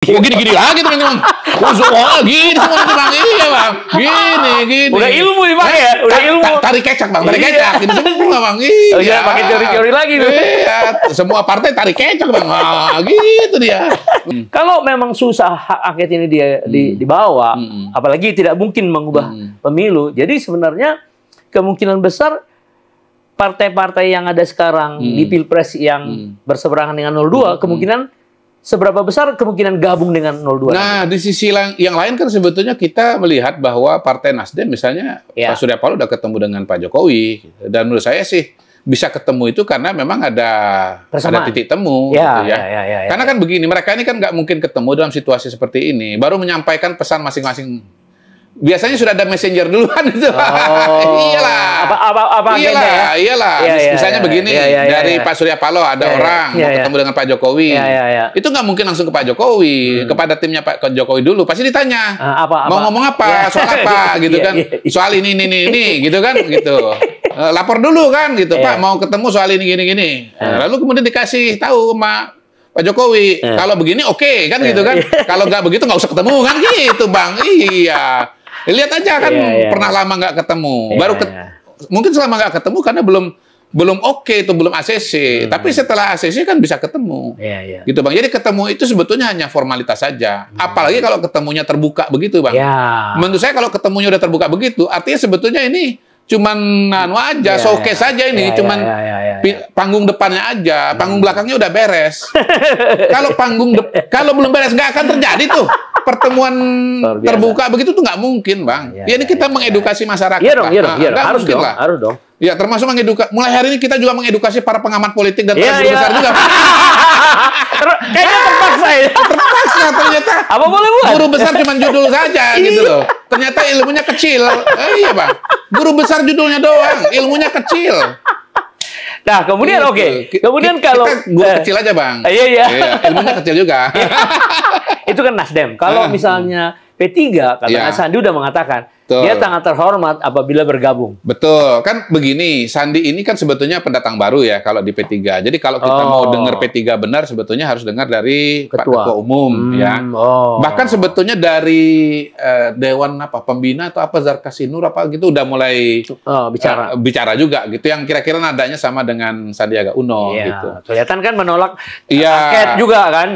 Gini-gini lagi teman-teman. Gini semua bang. Iya bang. Gini. Udah ilmu nih bang ya. Udah ilmu. Tarik kecak bang. Tarik kecak. Gini semua bang. Iya. Oh iya pakai teori-teori lagi tuh. Iya. Semua partai tarik kecak bang. Gitu dia. Kalau memang susah hak angket ini dibawa, apalagi tidak mungkin mengubah pemilu. Jadi sebenarnya kemungkinan besar partai-partai yang ada sekarang di Pilpres yang berseberangan dengan 02, kemungkinan seberapa besar kemungkinan gabung dengan 02? Nah, di sisi yang lain kan sebetulnya kita melihat bahwa Partai Nasdem misalnya Pak Surya Paloh udah ketemu dengan Pak Jokowi. Dan menurut saya sih bisa ketemu itu karena memang ada titik temu. Gitu ya. Karena kan begini, mereka ini kan nggak mungkin ketemu dalam situasi seperti ini. Baru menyampaikan pesan masing-masing. Biasanya sudah ada messenger duluan itu. Iyalah. Iyalah. Misalnya begini, dari Pak Surya Paloh ada orang mau ketemu dengan Pak Jokowi. Itu nggak mungkin langsung ke Pak Jokowi, kepada timnya Pak Jokowi dulu. Pasti ditanya, mau ngomong apa, soal apa, gitu kan? Soal ini, gitu kan? Gitu. Lapor dulu kan, gitu. Pak, mau ketemu soal ini, gini. Lalu kemudian dikasih tahu sama Pak Jokowi, kalau begini oke, kan gitu kan? Kalau nggak begitu nggak usah ketemu kan gitu, Bang. Iya. Lihat aja kan pernah lama nggak ketemu. Mungkin selama nggak ketemu karena belum oke itu, belum ACC. Tapi setelah ACC kan bisa ketemu. Gitu Bang. Jadi ketemu itu sebetulnya hanya formalitas saja. Apalagi kalau ketemunya terbuka begitu Bang. Menurut saya kalau ketemunya udah terbuka begitu, artinya sebetulnya ini cuman aja, showcase aja ini, cuman panggung depannya aja, panggung belakangnya udah beres. Kalau belum beres nggak akan terjadi tuh pertemuan terbuka begitu tuh nggak mungkin Bang. Ini kita mengedukasi masyarakat. Harus dong. Ya termasuk mengedukasi. Mulai hari ini kita juga mengedukasi para pengamat politik dan para guru besar juga. Kayaknya terpaksa ya. Terpaksa ternyata. Apa boleh buat? Guru besar cuma judul saja gitu loh. Ternyata ilmunya kecil. Iya Bang. Guru besar judulnya doang, ilmunya kecil. Nah, kemudian kemudian kalau guru kecil aja Bang. Iya. Ilmunya kecil juga. Itu kan Nasdem. Kalau misalnya P3, karena Sandi udah mengatakan dia sangat terhormat apabila bergabung. Betul. Kan begini, Sandi ini kan sebetulnya pendatang baru ya kalau di P3. Jadi kalau kita mau dengar P3 benar, sebetulnya harus dengar dari Pak Ketua Umum ya. Bahkan sebetulnya dari Dewan Pembina atau Zarkasi Nur gitu udah mulai bicara juga gitu, yang kira-kira nadanya sama dengan Sandiaga Uno gitu. Kelihatan kan menolak angket juga kan.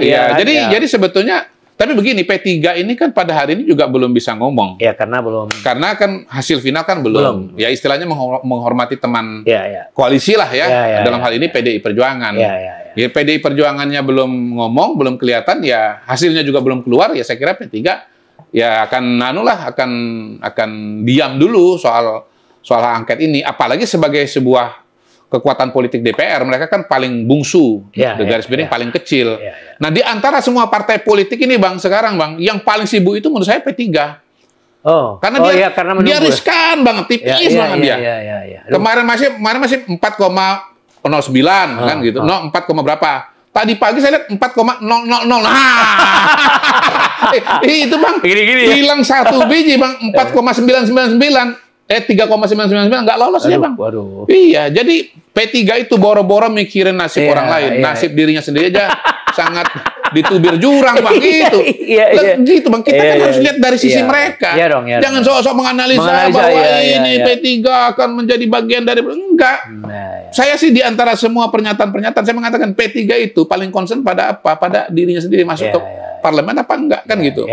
Jadi sebetulnya tapi begini, P3 ini kan pada hari ini juga belum bisa ngomong. Ya, karena kan hasil final kan belum. Ya istilahnya menghormati teman koalisi lah ya. Dalam hal ini PDI Perjuangan. Ya, PDI Perjuangannya belum ngomong, belum kelihatan, ya hasilnya juga belum keluar. Ya saya kira P3 ya akan diam dulu soal hak angket ini. Apalagi sebagai sebuah kekuatan politik DPR, mereka kan paling bungsu, garis miring paling kecil. Nah, di antara semua partai politik ini Bang, sekarang Bang, yang paling sibuk itu menurut saya P3. Karena dia riskan banget, tipis banget dia. Kemarin masih 4,09 kan gitu. 4, berapa? Tadi pagi saya lihat 4,000. Itu Bang, hilang satu biji Bang, 4,999. 3,999 nggak lolos ya Bang. Waduh. Iya, jadi P3 itu boro-boro mikirin nasib orang lain, nasib dirinya sendiri aja sangat ditubir jurang Bang gitu. Gitu Bang, kita kan harus lihat dari sisi mereka. Jangan sok-sok menganalisa bahwa ini P3 akan menjadi bagian dari enggak. Saya sih di antara semua pernyataan-pernyataan saya mengatakan P3 itu paling concern pada apa? Pada dirinya sendiri, masuk ke parlemen apa enggak kan gitu.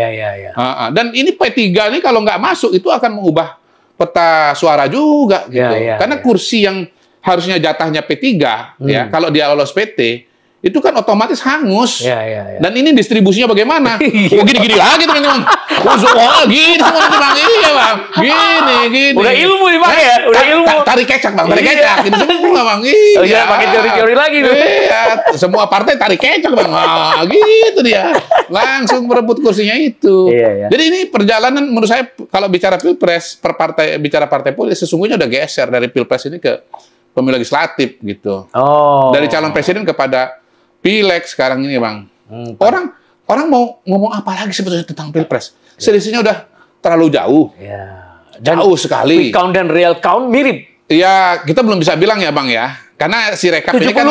Dan ini P3 ini kalau nggak masuk itu akan mengubah peta suara juga gitu. Karena kursi yang harusnya jatahnya P3 ya, kalau dia lolos PT itu kan otomatis hangus. Dan ini distribusinya bagaimana? Gini-gini lagi teman-teman. Gini semua Bang. Iya Bang. Gini. Udah ilmu nih Bang ya. Udah ilmu. Tarik kecak Bang, tarik kecak. Gini semua Bang. Iya, pakai teori-teori lagi tuh. Iya, semua partai tarik kecak Bang. Gitu dia. Langsung merebut kursinya itu. Jadi ini perjalanan menurut saya kalau bicara Pilpres, bicara partai politik sesungguhnya udah geser dari Pilpres ini ke pemilu legislatif gitu. Dari calon presiden kepada Pileg sekarang ini Bang. Orang mau ngomong apa lagi sebetulnya tentang Pilpres? Selisihnya udah terlalu jauh. Jauh sekali. Quick count dan real count mirip. Ya, kita belum bisa bilang ya Bang ya. karena si rekap ini kan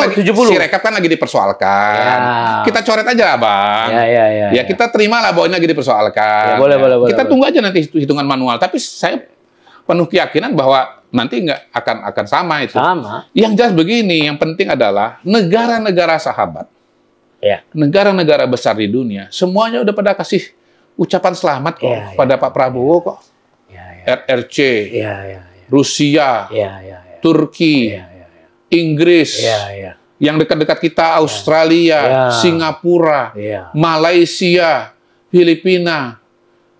lagi dipersoalkan. Ya. Kita coret aja, Bang. Ya, kita terima lah bahwa ini lagi dipersoalkan. Ya, boleh. Kita tunggu aja nanti hitungan manual. Tapi saya penuh keyakinan bahwa nanti nggak akan sama itu. Sama. Yang jelas begini, yang penting adalah negara-negara sahabat, negara-negara besar di dunia, semuanya udah pada kasih ucapan selamat kok pada Pak Prabowo kok. RRC, Rusia, Turki, Inggris, yang dekat-dekat kita Australia, Singapura, Malaysia, Filipina.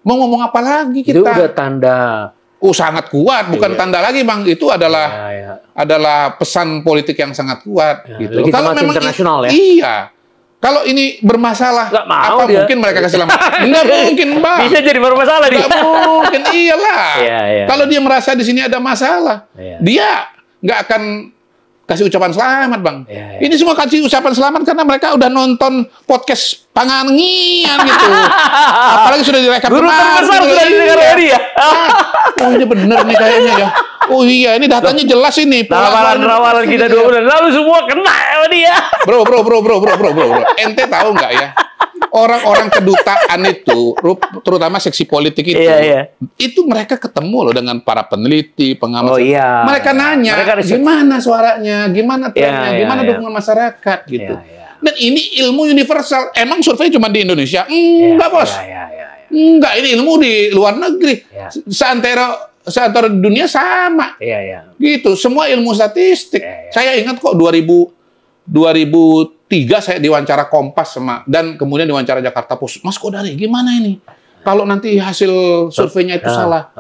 Mau ngomong apa lagi kita? Itu udah tanda. Sangat kuat, bukan tanda lagi, Bang. Itu adalah pesan politik yang sangat kuat. Gitu. Kalau memang internasional iya. Kalau ini bermasalah, apa mungkin mereka kasih selamat? Nggak mungkin, Bang. Bisa jadi bermasalah dia. Nggak mungkin, iyalah. Kalau dia merasa di sini ada masalah, dia nggak akan kasih ucapan selamat, Bang. Ini semua kasih ucapan selamat karena mereka udah nonton podcast Pangangian gitu. Apalagi sudah direkam guru terbesar sudah di negara ini ya. Oh, ini bener nih kayaknya ya. Oh iya, ini datanya jelas ini. Rawalan kita 2 bulan lalu semua kena sama dia. Bro. Ente tahu nggak ya? Orang-orang kedutaan itu, terutama seksi politik itu, itu mereka ketemu loh dengan para peneliti, pengamat. Mereka nanya, gimana suaranya, gimana trennya, gimana dukungan masyarakat gitu. Dan ini ilmu universal. Emang survei cuma di Indonesia? Enggak, Bos. Enggak, ini ilmu di luar negeri. Seantara dunia sama. Gitu, semua ilmu statistik. Saya ingat kok 2003 saya diwawancara Kompas dan kemudian diwawancara Jakarta Post. Mas Kodari, gimana ini? Kalau nanti hasil surveinya itu salah.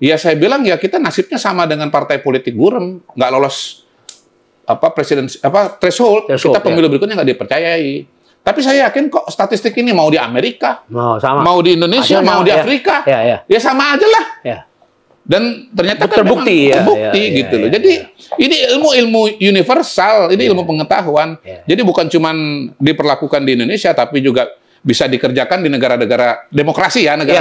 Ya saya bilang ya kita nasibnya sama dengan partai politik buram, nggak lolos threshold, kita pemilu berikutnya nggak dipercayai. Tapi saya yakin kok statistik ini mau di Amerika, mau di Indonesia, mau di Afrika, ya sama aja lah. Dan ternyata terbukti gitu loh. Jadi ini ilmu universal, ini ilmu pengetahuan. Jadi bukan cuma diperlakukan di Indonesia, tapi juga bisa dikerjakan di negara-negara demokrasi ya, negara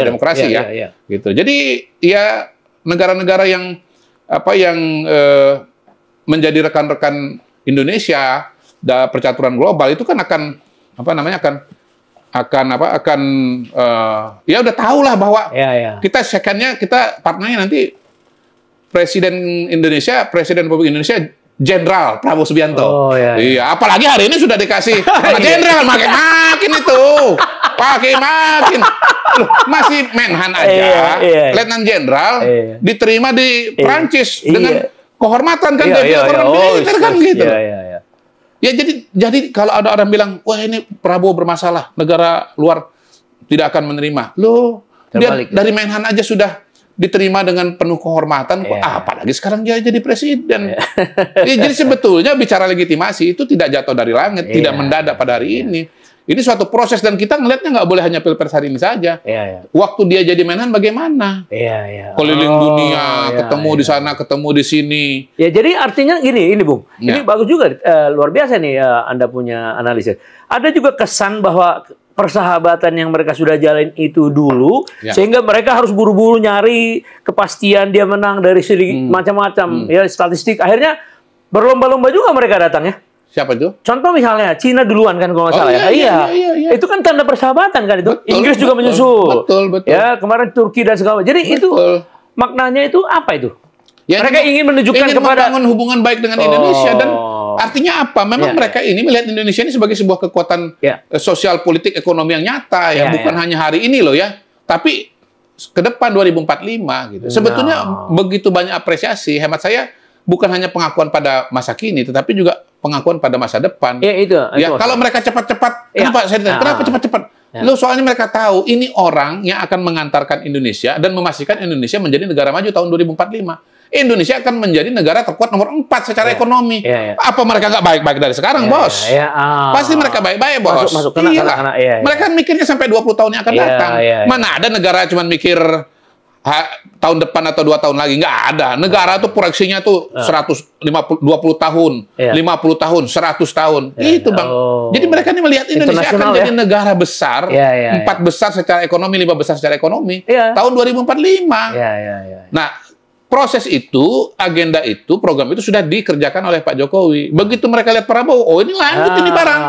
demokrasi ya. Gitu. Jadi ya negara-negara yang menjadi rekan-rekan Indonesia dalam percaturan global itu kan akan ya udah tahu lah bahwa kita partnernya nanti Presiden Republik Indonesia Jenderal Prabowo Subianto. Iya, apalagi hari ini sudah dikasih Jenderal makin itu. Makin. Loh, masih Menhan aja, Letnan Jenderal diterima di Prancis dengan kehormatan kan militer kan gitu. Ya jadi kalau ada orang bilang, wah ini Prabowo bermasalah, negara luar tidak akan menerima. Loh, dia dari Menhan aja sudah diterima dengan penuh kehormatan, apalagi sekarang dia jadi presiden. Jadi sebetulnya bicara legitimasi itu tidak jatuh dari langit, tidak mendadak pada hari ini. Ini suatu proses dan kita ngelihatnya nggak boleh hanya pilpres hari ini saja. Waktu dia jadi Menhan bagaimana? Keliling dunia, ketemu di sana, ketemu di sini. Ya jadi artinya gini Bung. Ini bagus juga, luar biasa nih Anda punya analisis. Ada juga kesan bahwa persahabatan yang mereka sudah jalin itu dulu, sehingga mereka harus buru-buru nyari kepastian dia menang dari segi macam-macam ya statistik. Akhirnya berlomba-lomba juga mereka datang ya. Siapa itu? Contoh misalnya Cina duluan kan kalau nggak salah ya. Iya. Itu kan tanda persahabatan kan itu. Inggris juga menyusul. Betul. Ya kemarin Turki dan segala. Jadi itu maknanya itu apa itu? Ya, mereka ingin menunjukkan kepada membangun hubungan baik dengan Indonesia dan artinya apa? Memang mereka ini melihat Indonesia ini sebagai sebuah kekuatan sosial, politik, ekonomi yang nyata ya, bukan hanya hari ini loh ya, tapi ke depan 2045 gitu. Sebetulnya begitu banyak apresiasi, hemat saya bukan hanya pengakuan pada masa kini, tetapi juga pengakuan pada masa depan. Itu kalau mereka cepat-cepat, kenapa saya ditanya, kenapa cepat-cepat? Loh, soalnya mereka tahu ini orang yang akan mengantarkan Indonesia dan memastikan Indonesia menjadi negara maju tahun 2045. Indonesia akan menjadi negara terkuat nomor 4 secara ekonomi. Apa mereka nggak baik-baik dari sekarang, Bos? Pasti mereka baik-baik, Bos. Mereka mikirnya sampai 20 tahun yang akan datang. Mana ada negara cuma mikir tahun depan atau 2 tahun lagi, nggak ada. Negara tuh proyeksinya tuh 20 tahun, 50 tahun, 100 tahun. Itu, Bang. Jadi mereka ini melihat Indonesia akan jadi negara besar, 4 besar secara ekonomi, 5 besar secara ekonomi, tahun 2045. Nah, proses itu, agenda itu, program itu sudah dikerjakan oleh Pak Jokowi. Begitu mereka lihat Prabowo, oh ini lanjut ini barang.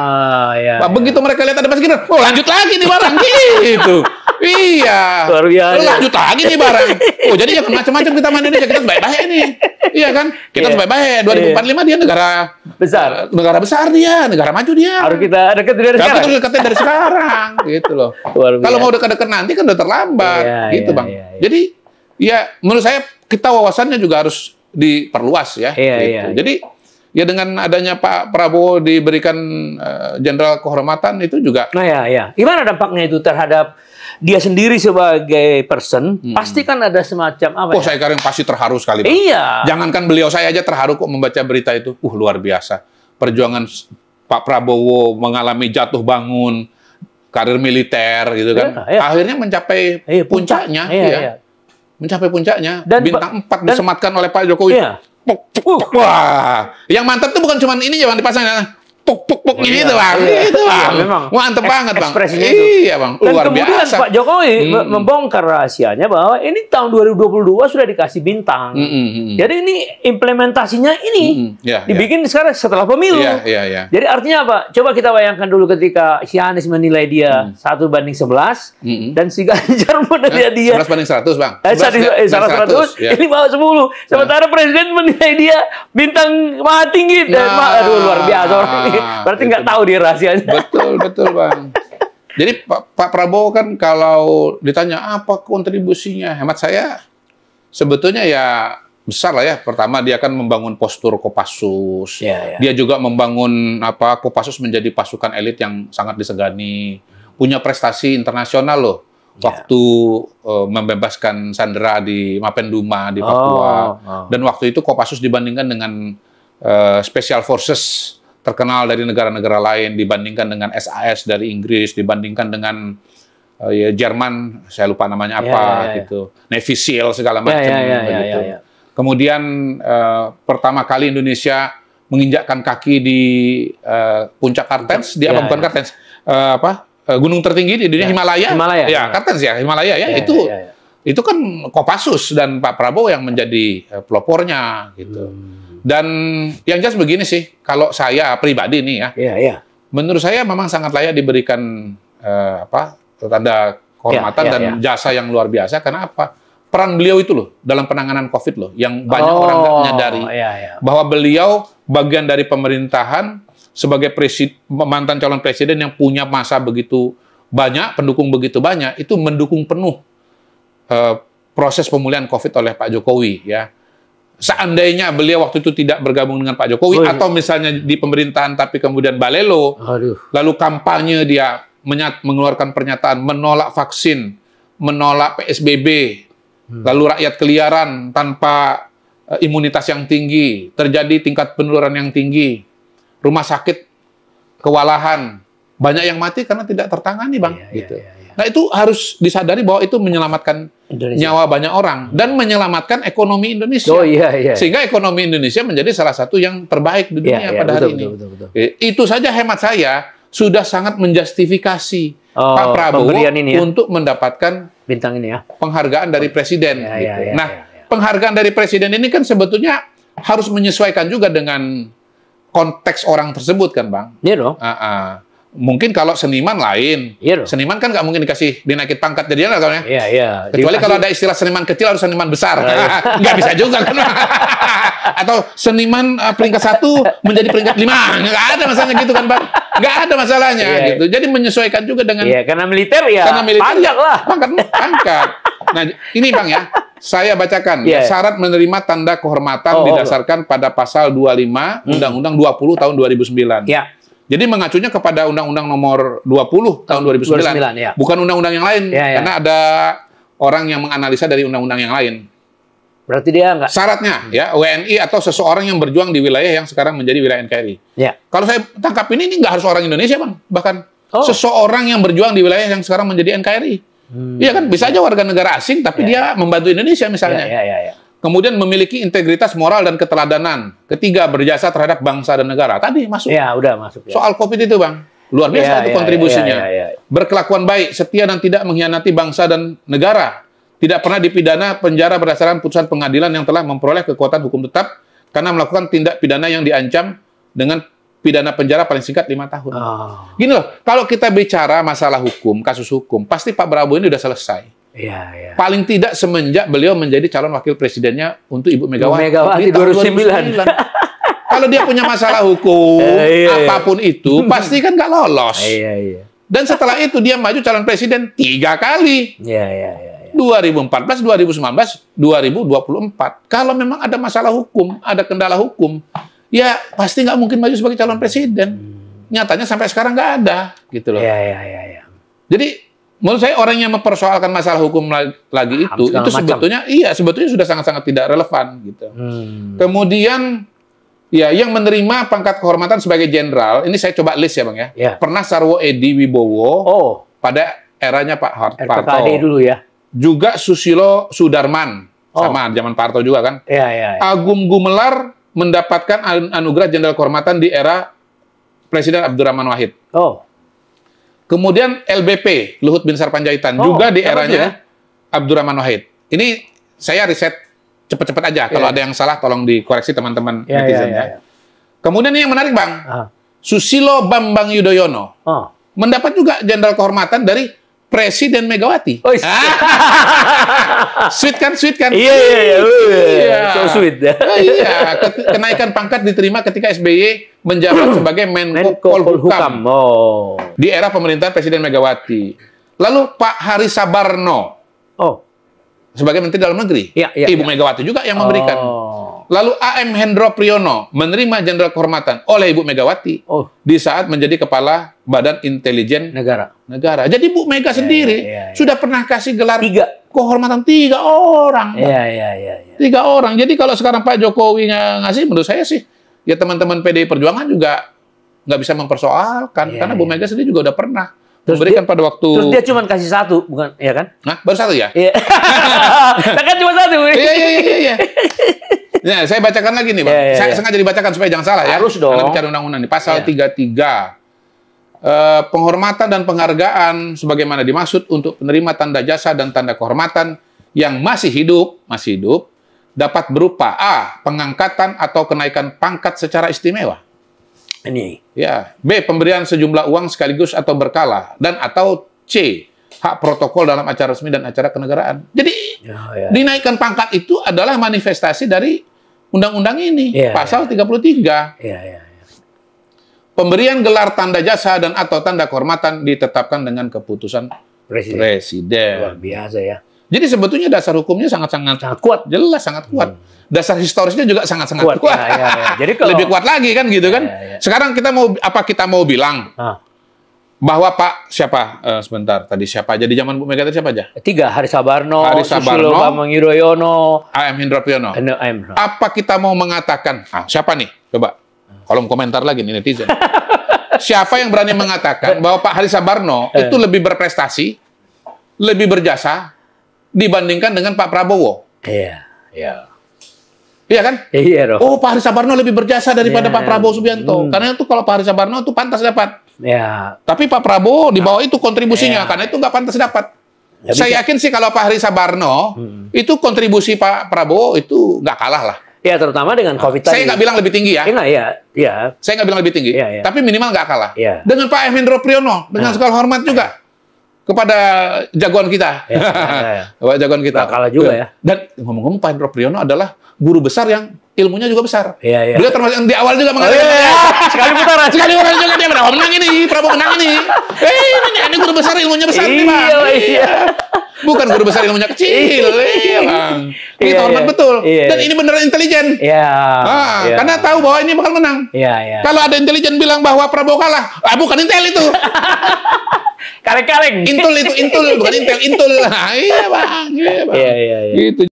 Ya, begitu mereka lihat ada Mas Gibran, oh lanjut lagi nih barang gitu. Iya. Luar biasa. Lanjut lagi nih barang. Oh jadi jangan macam-macam kita main Indonesia, kita baik-baik nih. Iya kan? Kita baik-baik. 2045 dia negara besar dia, negara maju dia. Harus kita dekat dari sekarang. Kita harus deketin dari sekarang, gitu loh. Kalau mau dekat-dekat nanti kan udah terlambat, gitu Bang. Jadi ya menurut saya kita wawasannya juga harus diperluas ya. Gitu. Jadi ya dengan adanya Pak Prabowo diberikan jenderal kehormatan itu juga. Gimana dampaknya itu terhadap dia sendiri sebagai person? Pasti kan ada semacam apa? Saya kira pasti terharu sekali, Bang. Iya. Jangankan beliau, saya aja terharu kok membaca berita itu. Luar biasa. Perjuangan Pak Prabowo mengalami jatuh bangun, karir militer gitu kan. Akhirnya mencapai puncaknya. Mencapai puncaknya. Dan bintang 4 disematkan oleh Pak Jokowi. Wah, yang mantap tuh bukan cuma ini ya Bang dipasangnya. Puk gitu Bang. Itu Bang. Memang. Mantep banget Bang. Ekspresinya itu. Iya Bang. Luar biasa. Pak Jokowi membongkar rahasianya bahwa ini tahun 2022 sudah dikasih bintang. Jadi ini implementasinya ini dibikin sekarang setelah pemilu. Jadi artinya apa? Coba kita bayangkan dulu ketika si Anies menilai dia 1:11 dan si Ganjar menilai dia 11/100 Bang. 100. Ini bawa 10. Sementara Presiden menilai dia bintang maha tinggi dan aduh luar biasa orang ini. Berarti nggak tahu dia rahasianya. Betul Bang. Jadi Pak Prabowo kan kalau ditanya apa kontribusinya, hemat saya sebetulnya ya besar lah ya. Pertama dia kan membangun postur Kopassus. Dia juga membangun Kopassus menjadi pasukan elit yang sangat disegani. Punya prestasi internasional loh. Waktu membebaskan sandera di Mapenduma di Papua. Dan waktu itu Kopassus dibandingkan dengan Special Forces terkenal dari negara-negara lain, dibandingkan dengan SAS dari Inggris, dibandingkan dengan Jerman, saya lupa namanya apa gitu, Navy SEAL segala macam gitu. Kemudian pertama kali Indonesia menginjakkan kaki di puncak Kartens, di bukan Kartens, gunung tertinggi di dunia Himalaya. Kartens ya, Himalaya ya, itu kan Kopassus dan Pak Prabowo yang menjadi pelopornya gitu. Dan yang jelas begini sih, kalau saya pribadi nih ya, menurut saya memang sangat layak diberikan tanda kehormatan dan jasa yang luar biasa. Karena apa? Peran beliau itu loh dalam penanganan COVID loh, yang banyak orang nggak menyadari bahwa beliau bagian dari pemerintahan sebagai mantan calon presiden yang punya masa begitu banyak, pendukung begitu banyak, itu mendukung penuh proses pemulihan COVID oleh Pak Jokowi ya. Seandainya beliau waktu itu tidak bergabung dengan Pak Jokowi atau misalnya di pemerintahan tapi kemudian balelo, lalu kampanye dia mengeluarkan pernyataan menolak vaksin, menolak PSBB, lalu rakyat keliaran tanpa imunitas yang tinggi, terjadi tingkat penularan yang tinggi, rumah sakit kewalahan, banyak yang mati karena tidak tertangani Bang. Nah itu harus disadari bahwa itu menyelamatkan nyawa banyak orang dan menyelamatkan ekonomi Indonesia. Sehingga ekonomi Indonesia menjadi salah satu yang terbaik di dunia pada hari ini. Itu saja hemat saya sudah sangat menjustifikasi Pak Prabowo untuk mendapatkan bintang ini ya, penghargaan dari Presiden. Nah, penghargaan dari Presiden ini kan sebetulnya harus menyesuaikan juga dengan konteks orang tersebut kan Bang. Iya dong. Mungkin kalau seniman lain, seniman kan nggak mungkin dinaikin pangkat jadinya kan ya. Kecuali kalau ada istilah seniman kecil harus seniman besar, nggak bisa juga kan. Atau seniman peringkat 1 menjadi peringkat 5, nggak ada masalahnya gitu kan Bang, nggak ada masalahnya gitu. Jadi menyesuaikan juga dengan. Karena militer pangkat lah. Pangkat. Nah ini Bang ya, saya bacakan syarat menerima tanda kehormatan didasarkan pada pasal 25 Undang-Undang 20 tahun 2009. Jadi mengacunya kepada Undang-Undang Nomor 20 tahun 2009, bukan undang-undang yang lain, karena ada orang yang menganalisa dari undang-undang yang lain. Berarti dia nggak. Syaratnya WNI atau seseorang yang berjuang di wilayah yang sekarang menjadi wilayah NKRI. Kalau saya tangkap ini nggak harus orang Indonesia Bang, bahkan seseorang yang berjuang di wilayah yang sekarang menjadi NKRI. Iya kan, bisa aja warga negara asing tapi dia membantu Indonesia misalnya. Kemudian memiliki integritas moral dan keteladanan. Ketiga, berjasa terhadap bangsa dan negara. Tadi masuk. Udah masuk. Soal COVID itu, Bang. Luar biasa itu kontribusinya. Berkelakuan baik, setia dan tidak mengkhianati bangsa dan negara. tidak pernah dipidana penjara berdasarkan putusan pengadilan yang telah memperoleh kekuatan hukum tetap karena melakukan tindak pidana yang diancam dengan pidana penjara paling singkat 5 tahun. Gini loh, kalau kita bicara masalah hukum, kasus hukum, pasti Pak Prabowo ini udah selesai. Paling tidak semenjak beliau menjadi calon wakil presidennya untuk Ibu Megawati 2009. Kalau dia punya masalah hukum, apapun itu, pasti kan nggak lolos. Dan setelah itu dia maju calon presiden 3 kali. 2014, 2019, 2024. Kalau memang ada masalah hukum, ada kendala hukum, ya pasti nggak mungkin maju sebagai calon presiden. Nyatanya sampai sekarang nggak ada, gitu loh. Jadi menurut saya orang yang mempersoalkan masalah hukum lagi itu sebetulnya sudah sangat-sangat tidak relevan, gitu. Kemudian ya yang menerima pangkat kehormatan sebagai jenderal, ini saya coba list ya Bang ya. Pernah Sarwo Edi Wibowo pada eranya Pak Harto. dulu ya. Juga Susilo Sudarman, sama zaman Pak Harto juga kan. Agung Gumelar mendapatkan anugerah jenderal kehormatan di era Presiden Abdurrahman Wahid. Kemudian LBP, Luhut Binsar Panjaitan, juga di eranya Abdurrahman Wahid. Ini saya riset cepet-cepet aja. Kalau ada yang salah, tolong dikoreksi teman-teman netizen ya. Kemudian ini yang menarik Bang, Susilo Bambang Yudhoyono mendapat juga jenderal kehormatan dari Presiden Megawati. Sweet kan? So sweet. Kenaikan pangkat diterima ketika SBY menjabat sebagai Menko Polhukam di era pemerintahan Presiden Megawati. Lalu Pak Hari Sabarno sebagai Menteri Dalam Negeri. Ibu Megawati juga yang memberikan. Lalu A.M. Hendro Priyono menerima jenderal kehormatan oleh Ibu Megawati di saat menjadi Kepala Badan Intelijen Negara. Jadi Bu Mega sendiri sudah pernah kasih gelar kehormatan 3 orang. 3 orang. Jadi kalau sekarang Pak Jokowi ngasih, menurut saya sih, ya teman-teman PDI Perjuangan juga nggak bisa mempersoalkan. Karena Bu Mega sendiri juga udah pernah memberikan pada waktu. Terus dia cuma kasih 1, bukan? Iya kan? Nah, baru 1 ya? Kan cuma 1. Iya. Nah, saya bacakan lagi nih, Bang. Saya sengaja dibacakan supaya jangan salah ya. Harus dong. Karena bicara undang-undang nih. Pasal 33. Penghormatan dan penghargaan sebagaimana dimaksud untuk penerima tanda jasa dan tanda kehormatan yang masih hidup dapat berupa A. Pengangkatan atau kenaikan pangkat secara istimewa. Ini. Ya. B. Pemberian sejumlah uang sekaligus atau berkala. Dan atau C. Hak protokol dalam acara resmi dan acara kenegaraan. Jadi, dinaikkan pangkat itu adalah manifestasi dari undang-undang ini. Pasal 33. Pemberian gelar tanda jasa dan atau tanda kehormatan ditetapkan dengan keputusan Presiden. Luar biasa ya. Jadi sebetulnya dasar hukumnya sangat-sangat kuat. Jelas sangat kuat. Dasar historisnya juga sangat-sangat kuat. Jadi kalau, lebih kuat lagi kan gitu kan. Sekarang kita mau bilang bahwa Pak siapa sebentar tadi siapa aja di zaman Bu Mega tadi siapa aja? 3 Hari Sabarno, Susilo Bambang Yudhoyono, A.M. Hendro Priyono. Apa kita mau mengatakan? Siapa nih? Coba kolom komentar lagi nih netizen. Siapa yang berani mengatakan bahwa Pak Hari Sabarno itu lebih berprestasi, lebih berjasa dibandingkan dengan Pak Prabowo? Iya kan? Iya. Pak Hari Sabarno lebih berjasa daripada Pak Prabowo Subianto. Karena itu kalau Pak Hari Sabarno itu pantas dapat. Tapi Pak Prabowo di bawah itu kontribusinya, karena itu nggak pantas dapat. Saya yakin sih kalau Pak Hari Sabarno itu kontribusi Pak Prabowo itu nggak kalah lah. Ya, terutama dengan COVID tadi. Saya nggak bilang lebih tinggi ya. Saya nggak bilang lebih tinggi. Tapi minimal nggak kalah. Dengan Pak M. Hendro Priyono, dengan segala hormat juga kepada jagoan kita. Jagoan kita. Nggak kalah juga ya. Dan ngomong-ngomong Pak Hendro Priyono adalah guru besar yang ilmunya juga besar. Beliau termasuk yang di awal juga mengatakan sekali putaran juga dia menang ini, Prabowo menang ini. Ini guru besar ilmunya besar nih, Bang. Bukan guru besar ilmunya kecil, Bang. Kita hormat betul. Dan ini beneran intelijen. Karena tahu bahwa ini bakal menang. Kalau ada intelijen bilang bahwa Prabowo kalah, bukan intel itu. Kaleng-kaleng. Intul itu, bukan intel, intul. Iya, Bang. Gitu.